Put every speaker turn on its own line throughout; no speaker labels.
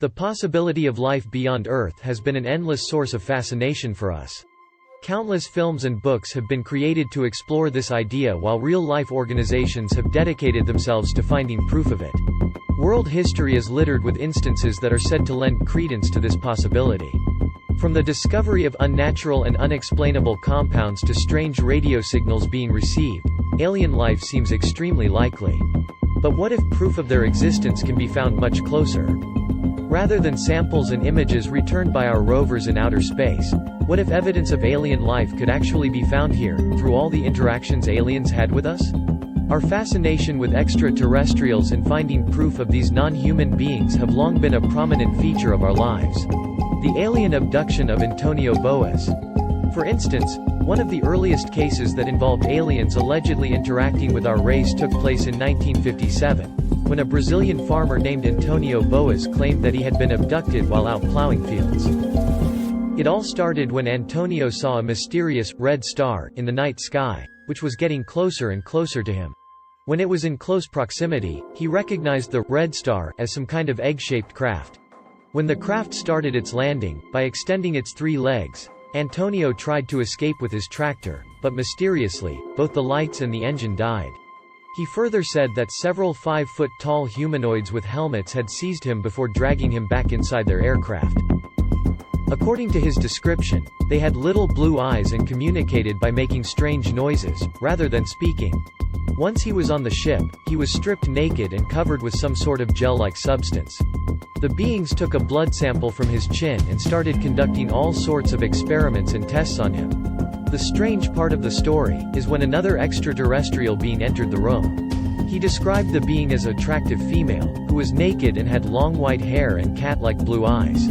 The possibility of life beyond Earth has been an endless source of fascination for us. Countless films and books have been created to explore this idea, while real-life organizations have dedicated themselves to finding proof of it. World history is littered with instances that are said to lend credence to this possibility. From the discovery of unnatural and unexplainable compounds to strange radio signals being received, alien life seems extremely likely. But what if proof of their existence can be found much closer? Rather than samples and images returned by our rovers in outer space, what if evidence of alien life could actually be found here, through all the interactions aliens had with us? Our fascination with extraterrestrials and finding proof of these non-human beings have long been a prominent feature of our lives. The alien abduction of Antonio Boas. For instance, one of the earliest cases that involved aliens allegedly interacting with our race took place in 1957, when a Brazilian farmer named Antonio Boas claimed that he had been abducted while out plowing fields. It all started when Antonio saw a mysterious, red star in the night sky, which was getting closer and closer to him. When it was in close proximity, he recognized the red star as some kind of egg-shaped craft. When the craft started its landing, by extending its 3 legs, Antonio tried to escape with his tractor, but mysteriously, both the lights and the engine died. He further said that several 5-foot-tall humanoids with helmets had seized him before dragging him back inside their aircraft. According to his description, they had little blue eyes and communicated by making strange noises, rather than speaking. Once he was on the ship, he was stripped naked and covered with some sort of gel-like substance. The beings took a blood sample from his chin and started conducting all sorts of experiments and tests on him. The strange part of the story is when another extraterrestrial being entered the room. He described the being as an attractive female, who was naked and had long white hair and cat-like blue eyes.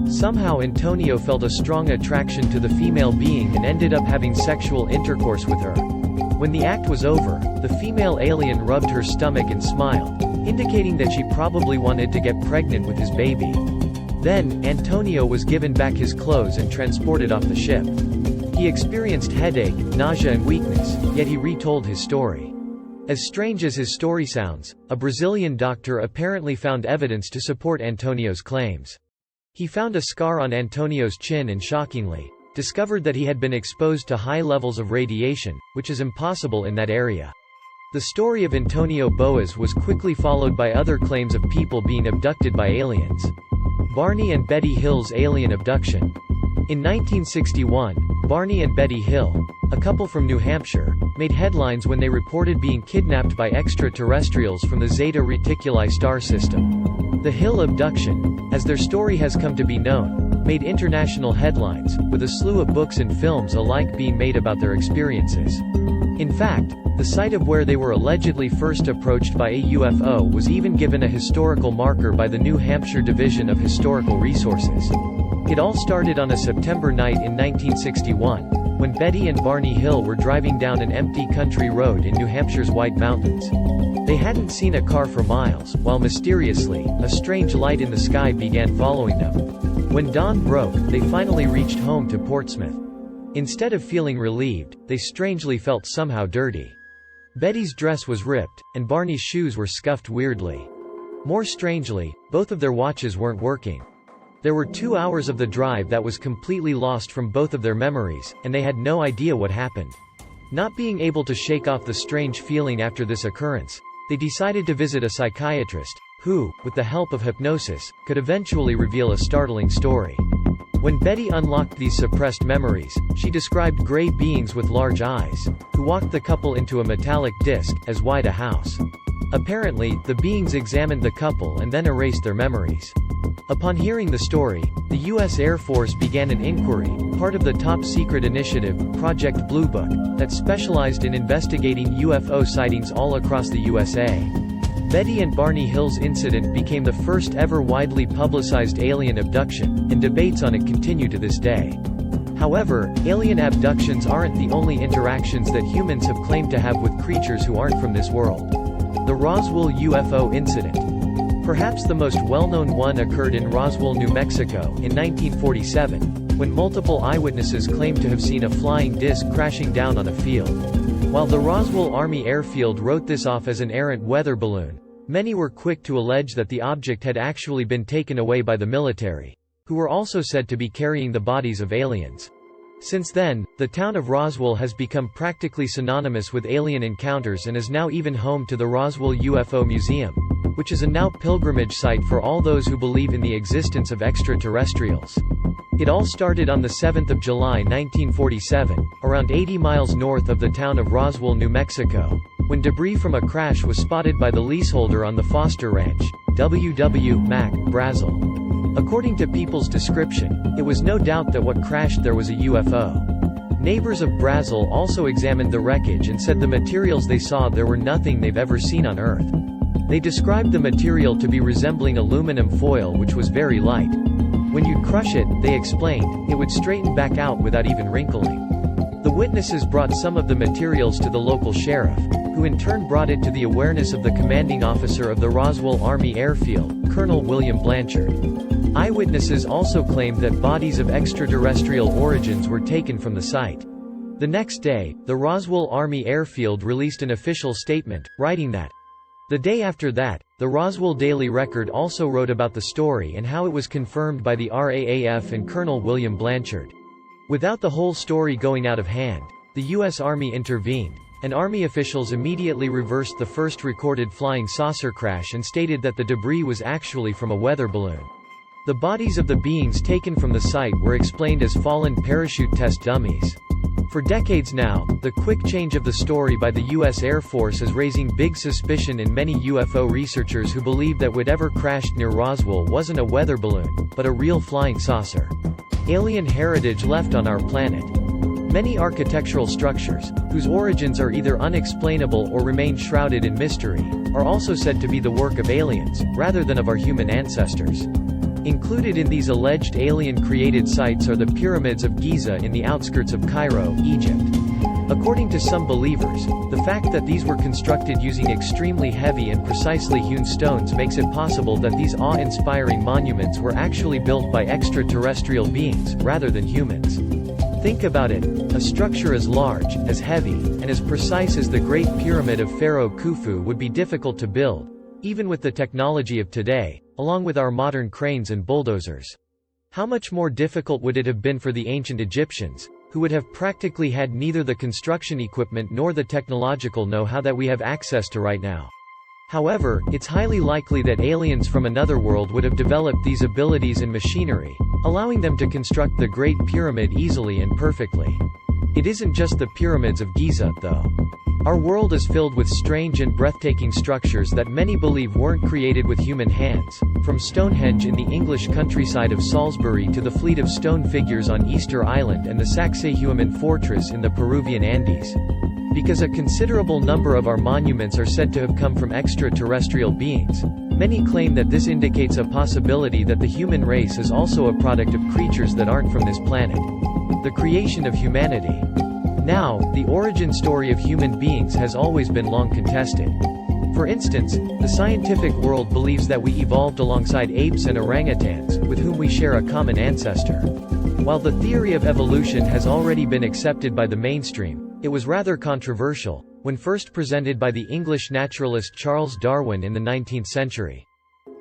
Somehow Antonio felt a strong attraction to the female being and ended up having sexual intercourse with her. When the act was over, the female alien rubbed her stomach and smiled, indicating that she probably wanted to get pregnant with his baby. Then, Antonio was given back his clothes and transported off the ship. He experienced headache, nausea and weakness, yet he retold his story. As strange as his story sounds, a Brazilian doctor apparently found evidence to support Antonio's claims. He found a scar on Antonio's chin and shockingly, discovered that he had been exposed to high levels of radiation, which is impossible in that area. The story of Antonio Boas was quickly followed by other claims of people being abducted by aliens. Barney and Betty Hill's alien abduction. In 1961, Barney and Betty Hill, a couple from New Hampshire, made headlines when they reported being kidnapped by extraterrestrials from the Zeta Reticuli star system. The Hill abduction, as their story has come to be known, made international headlines, with a slew of books and films alike being made about their experiences. In fact, the site of where they were allegedly first approached by a UFO was even given a historical marker by the New Hampshire Division of Historical Resources. It all started on a September night in 1961, when Betty and Barney Hill were driving down an empty country road in New Hampshire's White Mountains. They hadn't seen a car for miles, while mysteriously, a strange light in the sky began following them. When dawn broke, they finally reached home to Portsmouth. Instead of feeling relieved, they strangely felt somehow dirty. Betty's dress was ripped, and Barney's shoes were scuffed weirdly. More strangely, both of their watches weren't working. There were 2 hours of the drive that was completely lost from both of their memories, and they had no idea what happened. Not being able to shake off the strange feeling after this occurrence, they decided to visit a psychiatrist, who, with the help of hypnosis, could eventually reveal a startling story. When Betty unlocked these suppressed memories, she described gray beings with large eyes, who walked the couple into a metallic disc, as wide a house. Apparently, the beings examined the couple and then erased their memories. Upon hearing the story, the U.S. Air Force began an inquiry, part of the top-secret initiative, Project Blue Book, that specialized in investigating UFO sightings all across the USA. Betty and Barney Hill's incident became the first ever widely publicized alien abduction, and debates on it continue to this day. However, alien abductions aren't the only interactions that humans have claimed to have with creatures who aren't from this world. The Roswell UFO incident. Perhaps the most well-known one occurred in Roswell, New Mexico, in 1947, when multiple eyewitnesses claimed to have seen a flying disc crashing down on a field. While the Roswell Army Airfield wrote this off as an errant weather balloon, Many were quick to allege that the object had actually been taken away by the military, who were also said to be carrying the bodies of aliens. Since then, the town of Roswell has become practically synonymous with alien encounters and is now even home to the Roswell UFO Museum, which is a now pilgrimage site for all those who believe in the existence of extraterrestrials. It all started on the 7th of July 1947, around 80 miles north of the town of Roswell, New Mexico, when debris from a crash was spotted by the leaseholder on the Foster Ranch, W.W. Mac, Brazel. According to people's description, it was no doubt that what crashed there was a UFO. Neighbors of Brazel also examined the wreckage and said the materials they saw there were nothing they've ever seen on Earth. They described the material to be resembling aluminum foil, which was very light. When you'd crush it, they explained, it would straighten back out without even wrinkling. The witnesses brought some of the materials to the local sheriff, who in turn brought it to the awareness of the commanding officer of the Roswell Army Airfield, Colonel William Blanchard. Eyewitnesses also claimed that bodies of extraterrestrial origins were taken from the site. The next day, the Roswell Army Airfield released an official statement, writing that, the day after that, the Roswell Daily Record also wrote about the story and how it was confirmed by the RAAF and Colonel William Blanchard. Without the whole story going out of hand, the U.S. Army intervened, and Army officials immediately reversed the first recorded flying saucer crash and stated that the debris was actually from a weather balloon. The bodies of the beings taken from the site were explained as fallen parachute test dummies. For decades now, the quick change of the story by the U.S. Air Force is raising big suspicion in many UFO researchers who believe that whatever crashed near Roswell wasn't a weather balloon, but a real flying saucer. Alien heritage left on our planet. Many architectural structures, whose origins are either unexplainable or remain shrouded in mystery, are also said to be the work of aliens, rather than of our human ancestors. Included in these alleged alien-created sites are the pyramids of Giza in the outskirts of Cairo, Egypt. According to some believers, the fact that these were constructed using extremely heavy and precisely hewn stones makes it possible that these awe-inspiring monuments were actually built by extraterrestrial beings, rather than humans. Think about it, a structure as large, as heavy, and as precise as the Great Pyramid of Pharaoh Khufu would be difficult to build, even with the technology of today, along with our modern cranes and bulldozers. How much more difficult would it have been for the ancient Egyptians, who would have practically had neither the construction equipment nor the technological know-how that we have access to right now? However, it's highly likely that aliens from another world would have developed these abilities and machinery, allowing them to construct the Great Pyramid easily and perfectly. It isn't just the pyramids of Giza, though. Our world is filled with strange and breathtaking structures that many believe weren't created with human hands, from Stonehenge in the English countryside of Salisbury to the fleet of stone figures on Easter Island and the Sacsayhuaman Fortress in the Peruvian Andes. Because a considerable number of our monuments are said to have come from extraterrestrial beings, many claim that this indicates a possibility that the human race is also a product of creatures that aren't from this planet. The creation of humanity. Now, the origin story of human beings has always been long contested. For instance, the scientific world believes that we evolved alongside apes and orangutans, with whom we share a common ancestor. While the theory of evolution has already been accepted by the mainstream, it was rather controversial, when first presented by the English naturalist Charles Darwin in the 19th century.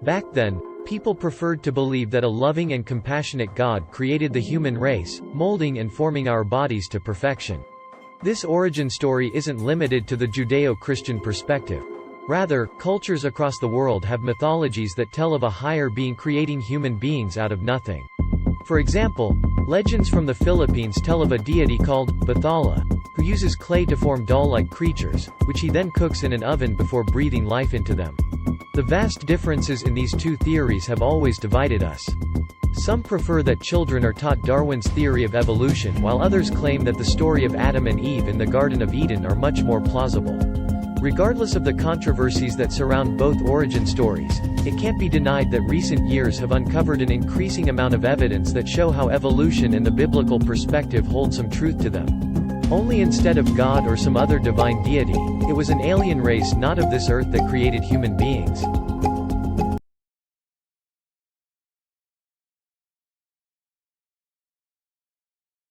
Back then, people preferred to believe that a loving and compassionate God created the human race, molding and forming our bodies to perfection. This origin story isn't limited to the Judeo-Christian perspective. Rather, cultures across the world have mythologies that tell of a higher being creating human beings out of nothing. For example, legends from the Philippines tell of a deity called Bathala, who uses clay to form doll-like creatures, which he then cooks in an oven before breathing life into them. The vast differences in these two theories have always divided us. Some prefer that children are taught Darwin's theory of evolution, while others claim that the story of Adam and Eve in the Garden of Eden are much more plausible. Regardless of the controversies that surround both origin stories, it can't be denied that recent years have uncovered an increasing amount of evidence that show how evolution and the biblical perspective hold some truth to them. Only instead of God or some other divine deity, it was an alien race not of this earth that created human beings.